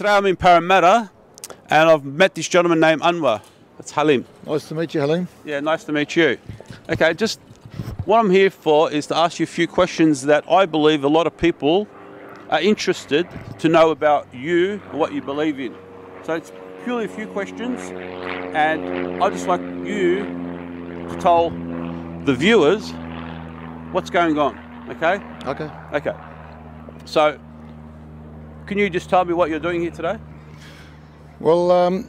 Today I'm in Parramatta and I've met this gentleman named Anwar. That's Halim. Nice to meet you, Halim. Yeah, nice to meet you. Okay, just what I'm here for is to ask you a few questions that I believe a lot of people are interested to know about you and what you believe in. So it's purely a few questions and I'd just like you to tell the viewers what's going on, okay? Okay. Okay. So, can you just tell me what you're doing here today? Well,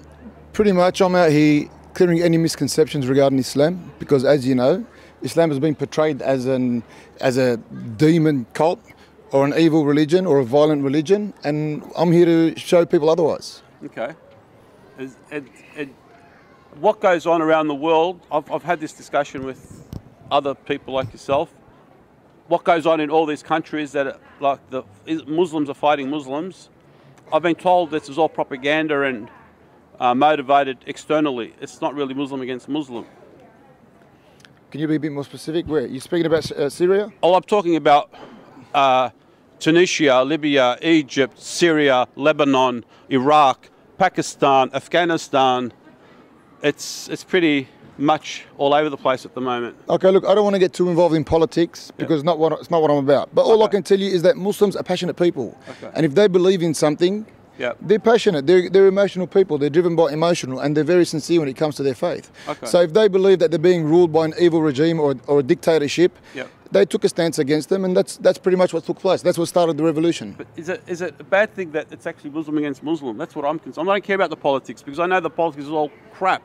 pretty much I'm out here clearing any misconceptions regarding Islam because, as you know, Islam has been portrayed as a demon cult or an evil religion or a violent religion, and I'm here to show people otherwise. Okay. What goes on around the world, I've had this discussion with other people like yourself, what goes on in all these countries that like the Muslims are fighting Muslims. I've been told this is all propaganda and motivated externally. It's not really Muslim against Muslim. Can you be a bit more specific? Where? You're speaking about Syria? Oh, I'm talking about Tunisia, Libya, Egypt, Syria, Lebanon, Iraq, Pakistan, Afghanistan. It's pretty much all over the place at the moment. Okay, look, I don't want to get too involved in politics because it's not what I'm about. But all I can tell you is that Muslims are passionate people. Okay. And if they believe in something, they're passionate, they're emotional people, they're driven by emotional, and they're very sincere when it comes to their faith. Okay. So if they believe that they're being ruled by an evil regime or a dictatorship, they took a stance against them, and that's pretty much what took place. That's what started the revolution. But is it a bad thing that it's actually Muslim against Muslim? That's what I'm concerned. I don't care about the politics because I know the politics is all crap.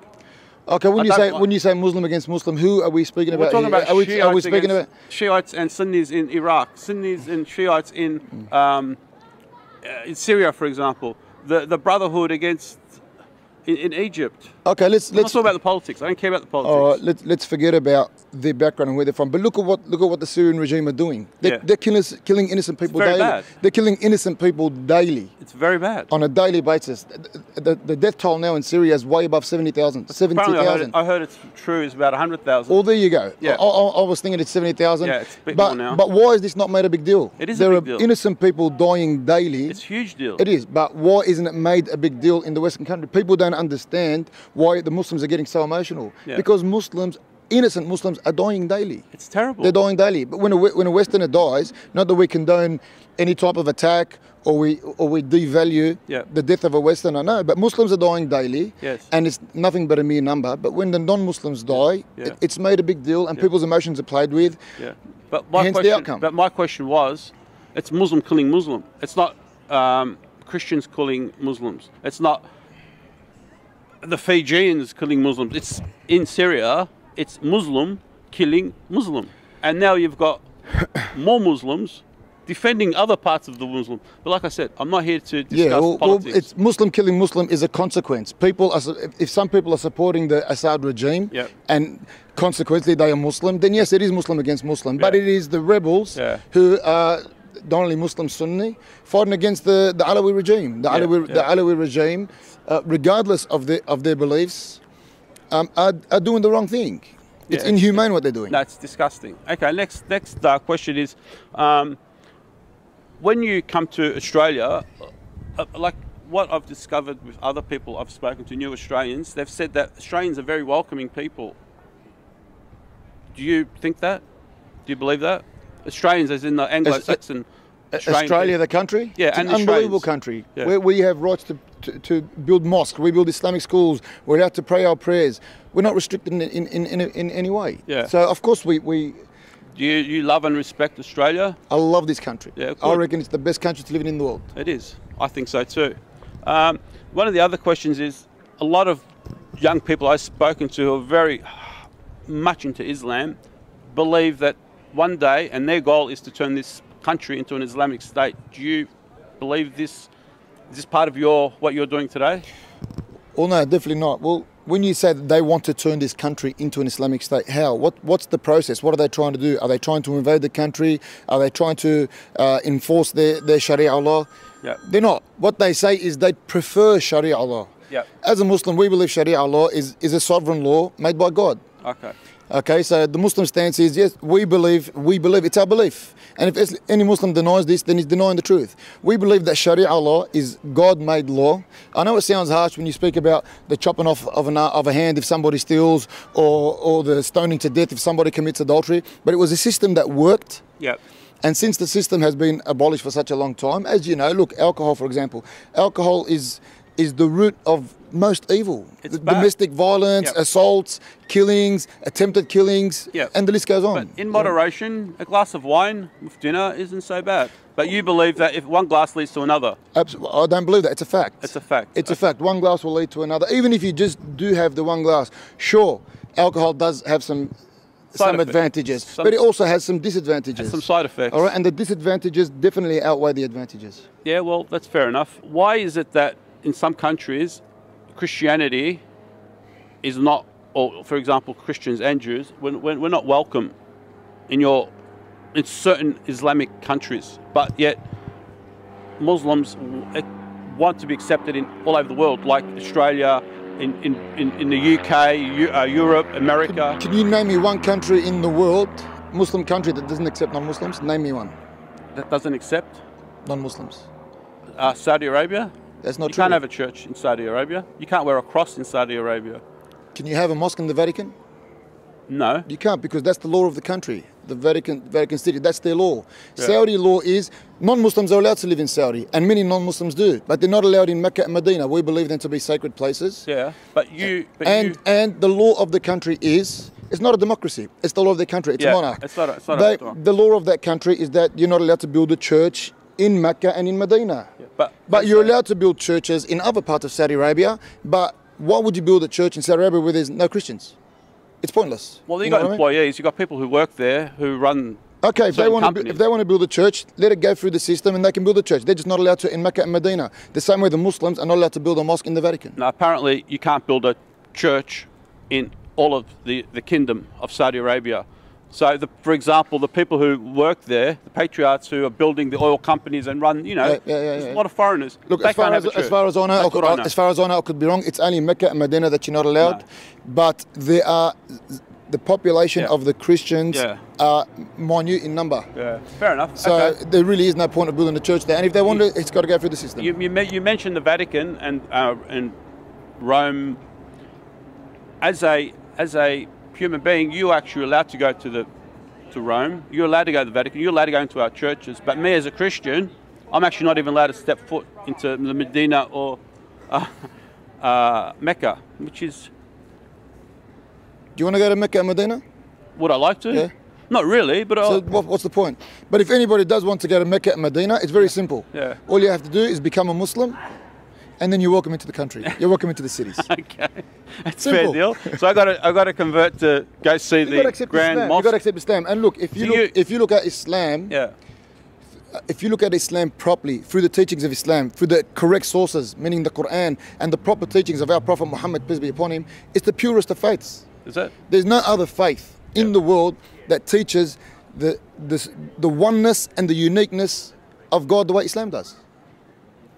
Okay, when you say Muslim against Muslim, who are we speaking about? We're talking about Shiites, are we speaking about Shiites and Sunnis in Iraq, Sunnis and Shiites in Syria, for example. The Brotherhood against in Egypt. Okay, let's talk about the politics. I don't care about the politics. All right, let's forget about their background and where they're from. But look at what the Syrian regime are doing. They're killing innocent people daily. Bad. They're killing innocent people daily. It's very bad. On a daily basis. The death toll now in Syria is way above 70,000. 70,000. I heard it's true. It's about 100,000. Well, there you go. Yeah. I was thinking it's 70,000. Yeah, it's a bit more now. But why is this not made a big deal? It is a big deal. There are innocent people dying daily. It's a huge deal. It is. But why isn't it made a big deal in the Western country? People don't understand why the Muslims are getting so emotional. Yeah. Because innocent Muslims are dying daily. It's terrible. They're dying daily. But when a Westerner dies, not that we condone any type of attack or we devalue the death of a Westerner, no. But Muslims are dying daily, and it's nothing but a mere number. But when the non-Muslims die, it's made a big deal, and people's emotions are played with. Yeah. But the outcome. But my question was, it's Muslim killing Muslim. It's not Christians killing Muslims. It's not the Fijians killing Muslims. It's in Syria. It's Muslim killing Muslim, and now you've got more Muslims defending other parts of the Muslim. But like I said, I'm not here to discuss politics. Well, it's Muslim killing Muslim is a consequence. If some people are supporting the Assad regime, and consequently they are Muslim, then yes, it is Muslim against Muslim. But it is the rebels who are not only Muslim Sunni fighting against the Alawi regime. The Alawi regime, regardless of their beliefs, are doing the wrong thing. It's inhumane what they're doing. That's disgusting. Okay, next question is, when you come to Australia, like what I've discovered with other people I've spoken to, new Australians, they've said that Australians are very welcoming people. Do you think that? Do you believe that? Australians, as in the Anglo-Saxon Australia, the country? Yeah, it's and an unbelievable country where we have rights to build mosques, we build Islamic schools, we're allowed to pray our prayers. We're not restricted in any way. Yeah. So of course we Do you love and respect Australia? I love this country. Yeah, I reckon it's the best country to live in the world. It is. I think so too. One of the other questions is, a lot of young people I've spoken to who are very much into Islam believe that one day, and their goal is to turn this country into an Islamic state. Do you believe this? Is this part of what you're doing today? Well, no, definitely not. Well, when you say that they want to turn this country into an Islamic state, how? What's the process? What are they trying to do? Are they trying to invade the country? Are they trying to enforce their Sharia law? Yeah. They're not. What they say is they prefer Sharia law. Yeah. As a Muslim, we believe Sharia law is a sovereign law made by God. Okay. Okay, so the Muslim stance is, yes, we believe, it's our belief. And if any Muslim denies this, then he's denying the truth. We believe that Sharia law is God-made law. I know it sounds harsh when you speak about the chopping off of a hand if somebody steals, or the stoning to death if somebody commits adultery, but it was a system that worked. Yep. And since the system has been abolished for such a long time, as you know, look, alcohol, for example. Alcohol is the root of most evil. Domestic violence, assaults, killings, attempted killings, and the list goes on. But in moderation, a glass of wine with dinner isn't so bad. But you believe that if one glass leads to another? Absolutely. I don't believe that. It's a fact. It's a fact. It's a fact. One glass will lead to another. Even if you just do have the one glass, sure, alcohol does have some advantages, but it also has some disadvantages. Some side effects. All right, and the disadvantages definitely outweigh the advantages. Yeah, well, that's fair enough. Why is it that in some countries, Christianity is not, or for example, Christians and Jews, we're not welcome in certain Islamic countries, but yet Muslims want to be accepted in all over the world, like Australia, in the UK, Europe, America. Can you name me one country in the world, Muslim country, that doesn't accept non-Muslims? Name me one. That doesn't accept? Non-Muslims. Saudi Arabia? That's not true. You can't have a church in Saudi Arabia. You can't wear a cross in Saudi Arabia. Can you have a mosque in the Vatican? No. You can't, because that's the law of the country. The Vatican City, that's their law. Yeah. Saudi law is non-Muslims are allowed to live in Saudi, and many non-Muslims do, but they're not allowed in Mecca and Medina. We believe them to be sacred places. Yeah, and the law of the country is, it's not a democracy. It's the law of the country. It's a monarch. The law of that country is that you're not allowed to build a church in Mecca and in Medina. Yeah, but you're allowed to build churches in other parts of Saudi Arabia. But why would you build a church in Saudi Arabia where there's no Christians? It's pointless. Well, you've got employees, you've got people who work there, who run. Okay, if they want to build a church, let it go through the system and they can build a church. They're just not allowed to in Mecca and Medina. The same way the Muslims are not allowed to build a mosque in the Vatican. No, apparently you can't build a church in all of the kingdom of Saudi Arabia. So, for example, the people who work there, the patriarchs who are building the oil companies and run, there's a lot of foreigners. Look, as far as I know, I could be wrong. It's only Mecca and Medina that you're not allowed. No. But there are the population of the Christians are minute in number. Yeah, fair enough. So there really is no point of building a church there. And if they want to, it's got to go through the system. You mentioned the Vatican and Rome. As a human being, you're actually allowed to go to Rome. You're allowed to go to the Vatican. You're allowed to go into our churches. But me as a Christian, I'm actually not even allowed to step foot into the Medina or Mecca, which is. Do you want to go to Mecca and Medina? Would I like to? Yeah. Not really, but so what's the point? But if anybody does want to go to Mecca and Medina, it's very simple. Yeah. All you have to do is become a Muslim, and then you're welcome into the country. You're welcome into the cities. Okay, that's a fair deal. So I got to convert to go see the Grand Mosque. You got to accept Islam. And look, if you look at Islam, if you look at Islam properly, through the teachings of Islam, through the correct sources, meaning the Quran and the proper teachings of our Prophet Muhammad, peace be upon him, it's the purest of faiths. Is it? There's no other faith in the world that teaches the oneness and the uniqueness of God the way Islam does.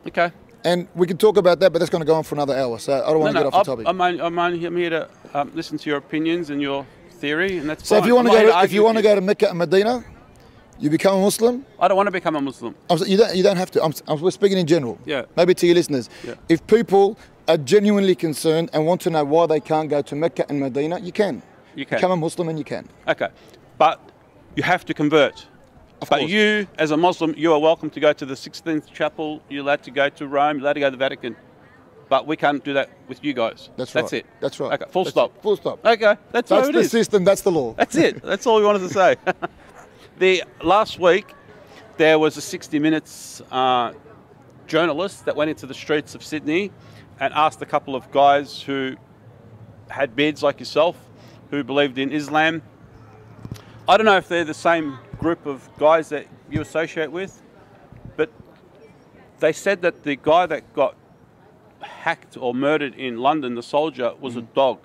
Okay. And we can talk about that, but that's going to go on for another hour, so I don't want to get off the topic. I'm here to listen to your opinions and your theory, and that's so fine. If you want to go to Mecca and Medina, you become a Muslim? I don't want to become a Muslim. You don't have to. We're speaking in general. Yeah. Maybe to your listeners. Yeah. If people are genuinely concerned and want to know why they can't go to Mecca and Medina, you can. You can. Become a Muslim and you can. Okay. But you have to convert. But you, as a Muslim, you are welcome to go to the 16th chapel. You're allowed to go to Rome. You're allowed to go to the Vatican. But we can't do that with you guys. That's right. That's it. That's right. Okay. Full stop. Full stop. Okay. That's the system. That's the law. That's it. That's all we wanted to say. Last week, there was a 60 Minutes journalist that went into the streets of Sydney and asked a couple of guys who had beards like yourself, who believed in Islam. I don't know if they're the same group of guys that you associate with, but they said that the guy that got hacked or murdered in London, the soldier, was a dog.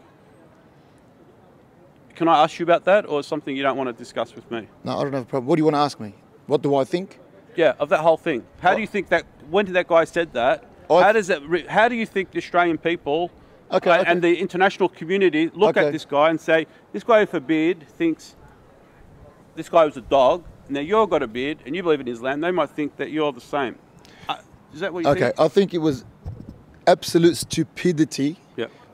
Can I ask you about that, or something you don't want to discuss with me? No, I don't have a problem. What do you want to ask me? What do I think? Yeah, of that whole thing. How do you think that, when that guy said that, how do you think the Australian people Okay. And the international community look at this guy and say, this guy with a beard thinks this guy was a dog. Now you've got a beard and you believe in Islam. They might think that you're the same. Is that what you think? Okay, I think it was absolute stupidity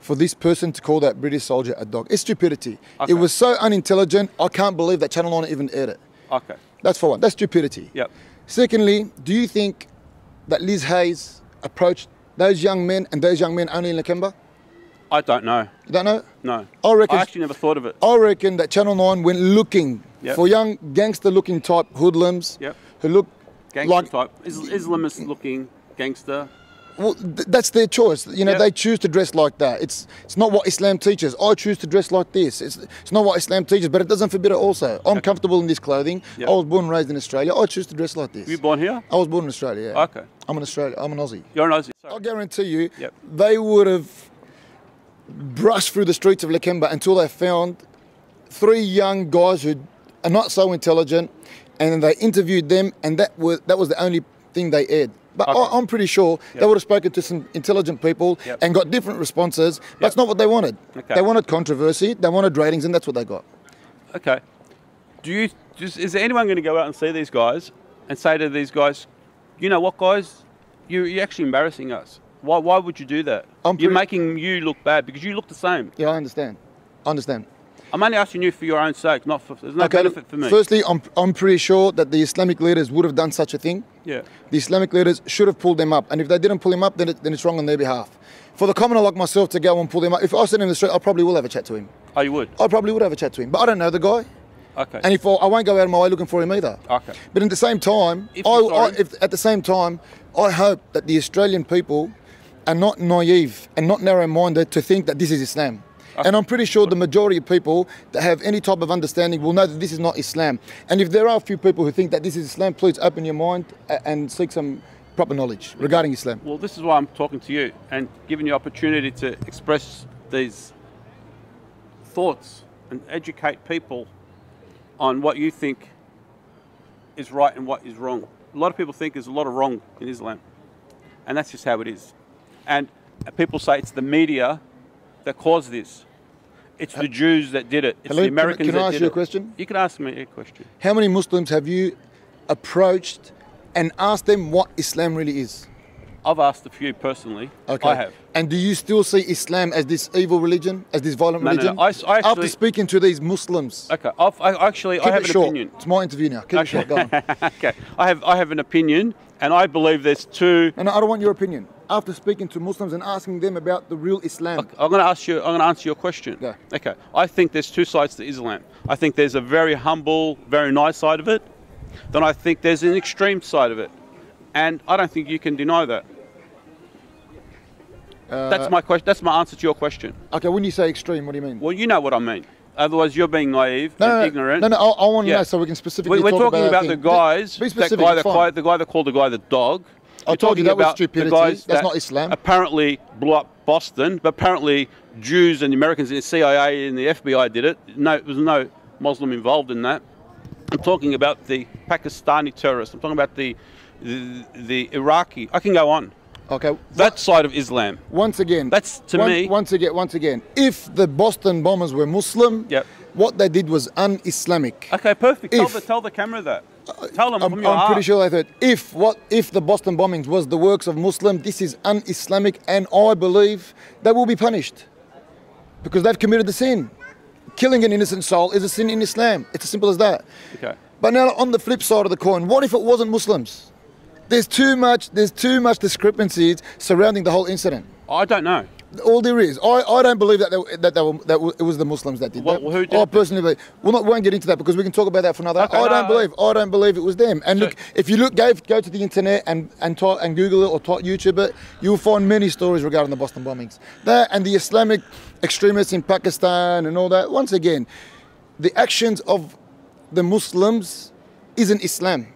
for this person to call that British soldier a dog. It's stupidity. It was so unintelligent, I can't believe that Channel 9 even aired it. Okay. That's for one. That's stupidity. Yep. Secondly, do you think that Liz Hayes approached those young men and those young men only in Lakemba? I don't know. You don't know? No. I actually never thought of it. I reckon that Channel 9 went looking for young gangster-looking type hoodlums who look type, Islamist-looking gangster. Well, that's their choice. You know, they choose to dress like that. It's not what Islam teaches. I choose to dress like this. It's not what Islam teaches, but it doesn't forbid it also. I'm comfortable in this clothing. I was born and raised in Australia. I choose to dress like this. Were you born here? I was born in Australia, yeah. Okay. I'm an Aussie. You're an Aussie. Sorry. I guarantee you, they would have brushed through the streets of Lakemba until they found 3 young guys who are not so intelligent, and then they interviewed them, and that was the only thing they aired. But I'm pretty sure they would have spoken to some intelligent people and got different responses. But that's not what they wanted. Okay. They wanted controversy, they wanted ratings, and that's what they got. Okay. Is there anyone going to go out and see these guys and say to these guys, you know what, guys, you're actually embarrassing us. Why would you do that? You're making you look bad because you look the same. Yeah, I understand. I'm only asking you for your own sake, not for, there's no benefit for me. Firstly, I'm pretty sure that the Islamic leaders would have done such a thing. Yeah. The Islamic leaders should have pulled them up. And if they didn't pull him up, then it's wrong on their behalf. For the commoner like myself to go and pull him up, if I was sitting in the street, I probably will have a chat to him. Oh, you would? I probably would have a chat to him. But I don't know the guy. Okay. And I won't go out of my way looking for him either. Okay. But at the same time, I hope that the Australian people are not naive and not narrow-minded to think that this is Islam. Okay. And I'm pretty sure the majority of people that have any type of understanding will know that this is not Islam. And if there are a few people who think that this is Islam, please open your mind and seek some proper knowledge regarding Islam. Well, this is why I'm talking to you and giving you opportunity to express these thoughts and educate people on what you think is right and what is wrong. A lot of people think there's a lot of wrong in Islam, and that's just how it is. And people say it's the media that caused this. It's the Jews that did it. It's the Americans that did it. Can I ask you a question? You can ask me a question. How many Muslims have you approached and asked them what Islam really is? I've asked a few personally. Okay. I have. And do you still see Islam as this evil religion, as this violent religion? No. I actually, after speaking to these Muslims. Okay. I have an opinion. It's my interview now. Keep it short. Go on. Okay. I have an opinion, and I believe there's two. And I don't want your opinion. After speaking to Muslims and asking them about the real Islam. Okay, I'm going to answer your question. Go. Okay. I think there's two sides to Islam. I think there's a very humble, very nice side of it. Then I think there's an extreme side of it. And I don't think you can deny that. That's my question. That's my answer to your question. Okay, when you say extreme, what do you mean? Well, you know what I mean. Otherwise, you're being naive and ignorant. No, I want to know so we can specifically We're talking about the guys. Be specific, the guy that called the guy the dog. I told you that was stupidity. That's not Islam. Apparently blew up Boston, but apparently Jews and the Americans in the CIA and the FBI did it. No, there was no Muslim involved in that. I'm talking about the Pakistani terrorists. I'm talking about the Iraqi. I can go on. Okay. That side of Islam. Once again. That's to me. Once again. If the Boston bombers were Muslim, what they did was un-Islamic. Okay, perfect. Tell the camera that. Tell them from your heart. I'm pretty sure they thought, if the Boston bombings was the works of Muslim, this is un-Islamic, and I believe they will be punished. Because they've committed the sin. Killing an innocent soul is a sin in Islam. It's as simple as that. Okay. But now on the flip side of the coin, what if it wasn't Muslims? There's too much discrepancies surrounding the whole incident. I don't know. All there is. I don't believe that it was the Muslims that did that. Who did I personally believe. We won't get into that because we can talk about that for another. Okay, I don't believe it was them. And look, if you go to the internet and Google it or YouTube it, you'll find many stories regarding the Boston bombings. That and the Islamic extremists in Pakistan and all that. Once again, the actions of the Muslims isn't Islam.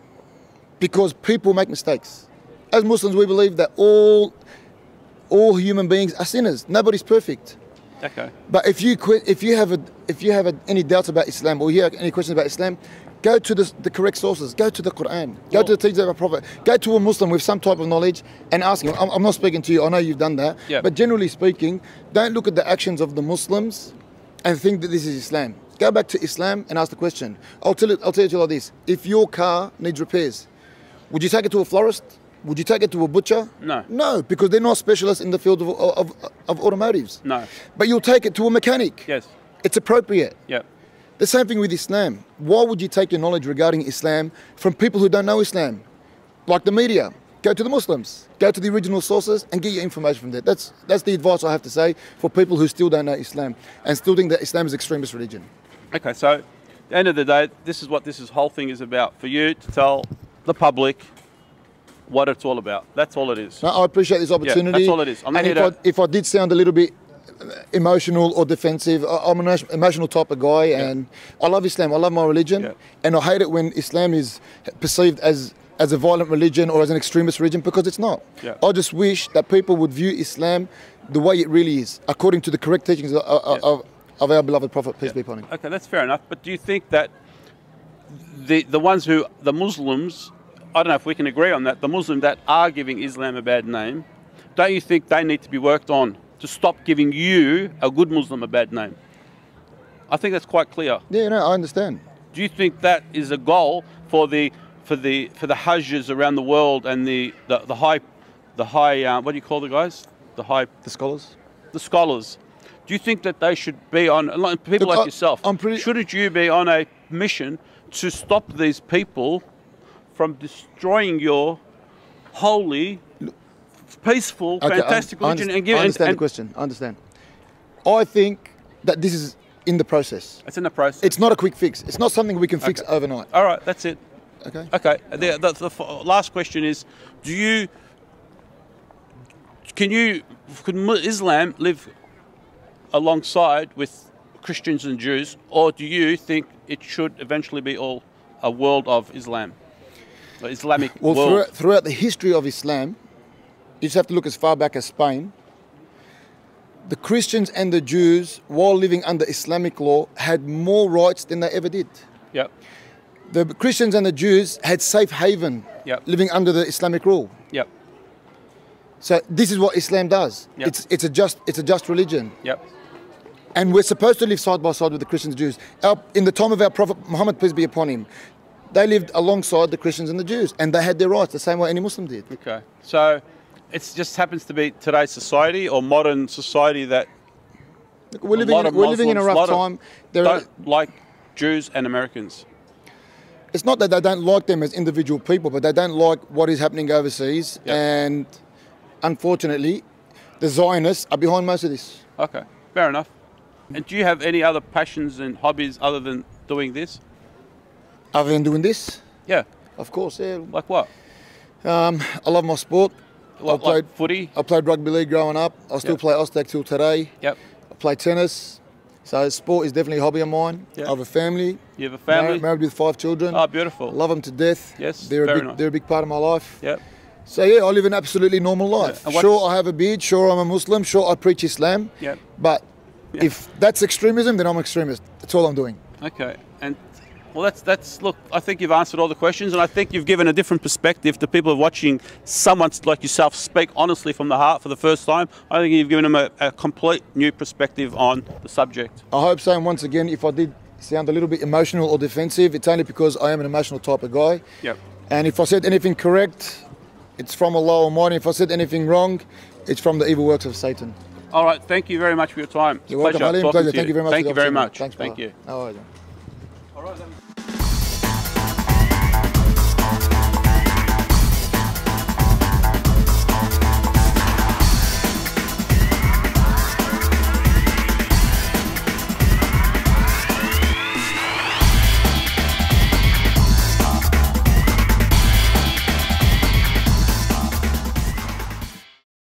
Because people make mistakes. As Muslims, we believe that all human beings are sinners. Nobody's perfect. Okay. But if you have any doubts about Islam or you have any questions about Islam, go to the correct sources. Go to the Quran. Go to the teachings of our Prophet. Go to a Muslim with some type of knowledge and ask him. I'm not speaking to you. I know you've done that. Yep. But generally speaking, don't look at the actions of the Muslims and think that this is Islam. Go back to Islam and ask the question. I'll tell you like this. If your car needs repairs, would you take it to a florist? Would you take it to a butcher? No. No, because they're not specialists in the field of automotives. No. But you'll take it to a mechanic. Yes. It's appropriate. Yep. The same thing with Islam. Why would you take your knowledge regarding Islam from people who don't know Islam? Like the media. Go to the Muslims. Go to the original sources and get your information from there. That's the advice I have to say for people who still don't know Islam and still think that Islam is extremist religion. Okay, so at the end of the day, this is what this whole thing is about. For you to tell the public what it's all about. That's all it is. No, I appreciate this opportunity. Yeah, that's all it is. And if I did sound a little bit emotional or defensive, I'm an emotional type of guy, and I love Islam. I love my religion, and I hate it when Islam is perceived as a violent religion or as an extremist religion, because it's not. I just wish that people would view Islam the way it really is, according to the correct teachings of our beloved Prophet, peace be upon him. Okay, that's fair enough. But do you think that the Muslims, I don't know if we can agree on that, the Muslims that are giving Islam a bad name, don't you think they need to be worked on to stop giving you, a good Muslim, a bad name? I think that's quite clear. Yeah, no, I understand. Do you think that is a goal for the Hajjs around the world and the high what do you call the guys? The scholars. The scholars. Do you think that they should be on, people like yourself, shouldn't you be on a mission to stop these people from destroying your holy, peaceful, fantastic religion? I understand the question. I understand. I think that this is in the process. It's in the process. It's not a quick fix. It's not something we can fix overnight. All right, that's it. Okay. Okay. The last question is: Can Islam live alongside with Christians and Jews, or do you think it should eventually be all a world of Islam? Islamic world. Throughout the history of Islam, you just have to look as far back as Spain. The Christians and the Jews, while living under Islamic law, had more rights than they ever did. Yep. The Christians and the Jews had safe haven, living under the Islamic rule. Yep. So this is what Islam does. Yep. It's a just religion. Yep. And we're supposed to live side by side with the Christians and Jews. In the time of our Prophet Muhammad, peace be upon him, they lived alongside the Christians and the Jews, and they had their rights the same way any Muslim did. Okay. So it just happens to be today's society or modern society that we're living in a rough time. Don't like Jews and Americans. It's not that they don't like them as individual people, but they don't like what is happening overseas. Yep. And unfortunately, the Zionists are behind most of this. Okay, fair enough. And do you have any other passions and hobbies other than doing this? Other than doing this? Yeah. Of course, yeah. Like what? I love my sport. I played footy? I played rugby league growing up. I still play Ostec till today. Yep. I play tennis. So sport is definitely a hobby of mine. Yep. I have a family. You have a family? Married with 5 children. Oh, beautiful. Love them to death. Yes, they're a big part of my life. Yep. So yeah, I live an absolutely normal life. Yeah. Sure, I have a beard. Sure, I'm a Muslim. Sure, I preach Islam. Yep. But if that's extremism, then I'm extremist. That's all I'm doing. Okay. And well, that's look, I think you've answered all the questions, and I think you've given a different perspective to people watching someone like yourself speak honestly from the heart for the first time. I think you've given them a complete new perspective on the subject. I hope so. And once again, if I did sound a little bit emotional or defensive, it's only because I am an emotional type of guy. Yep. And if I said anything correct, it's from Allah Almighty. If I said anything wrong, it's from the evil works of Satan. All right. Thank you very much for your time. You're welcome, Ali. Pleasure. Thank you very much. Thank you very much. Thanks, thank you. All right. All right.